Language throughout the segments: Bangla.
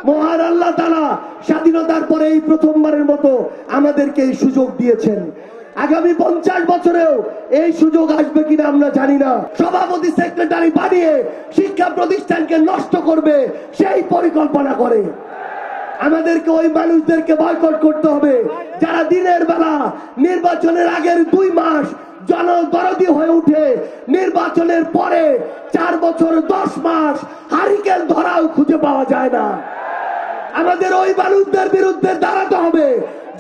মহান আল্লাহ তাআলা স্বাধীনতার পরে এই প্রথমবারের মতো আমাদেরকে এই সুযোগ দিয়েছেন। আগামী 50 বছরেও এই সুযোগ আসবে কিনা আমরা জানি না। সভাপতি সেক্রেটারি বানিয়ে শিক্ষা প্রতিষ্ঠানকে নষ্ট করবে সেই পরিকল্পনা করে। আমাদেরকে ওই মানুষদেরকে বয়কট করতে হবে যারা দিনের বেলা নির্বাচনের আগের 2 মাস জনদরদী হয়ে উঠে নির্বাচনের পরে 4 বছর 10 মাস হারিকেন ধরাও খুঁজে পাওয়া যায় না। আমাদের ওই মানুষদের বিরুদ্ধে দাঁড়াতে হবে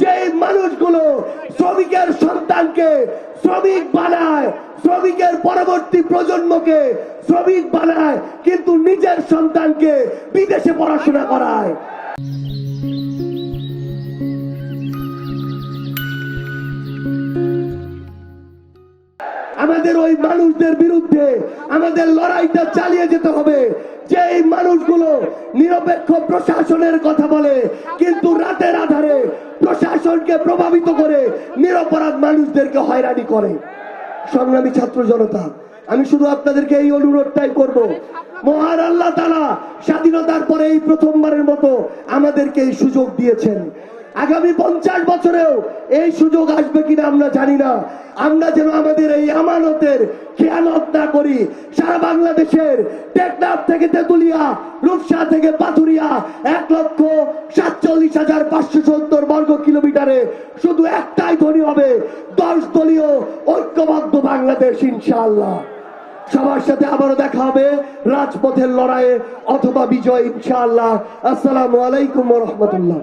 যে মানুষগুলো শ্রমিকের সন্তানকে শ্রমিক বানায়, শ্রমিকের পরবর্তী প্রজন্মকে শ্রমিক বানায়, কিন্তু নিজের সন্তানকে বিদেশে পড়াশোনা করায়। আমাদের ওই মানুষদের বিরুদ্ধে আমাদের লড়াইটা চালিয়ে যেতে হবে। যে এই মানুষগুলো নিরপেক্ষ প্রশাসনের কথা বলে কিন্তু রাতের আধারে প্রশাসনকে প্রভাবিত করে নিরপরাধ মানুষদেরকে হয়রানি করে। সংগ্রামী ছাত্র জনতা, আমি শুধু আপনাদেরকে এই অনুরোধটাই করব, মহান আল্লাহ তাআলা স্বাধীনতার পরে এই প্রথমবারের মতো আমাদেরকে এই সুযোগ দিয়েছেন। আগামী 50 বছরেও এই সুযোগ আসবে কিনা আমরা জানি না। আমরা যেন আমাদের এই আমানতের খেয়ানত না করি। সারা বাংলাদেশের টেকনাফ থেকে তেতুলিয়া, রূপসা থেকে পাথুরিয়া 1,47,570 বর্গ কিলোমিটারে শুধু একটাই ধ্বনি হবে, 10 দলীয় ঐক্যবদ্ধ বাংলাদেশ ইনশাআল্লাহ। সবার সাথে আবারও দেখা হবে রাজপথের লড়াইয়ে অথবা বিজয় ইনশাআল্লাহ। আসসালামু আলাইকুম ওয়া রাহমাতুল্লাহ।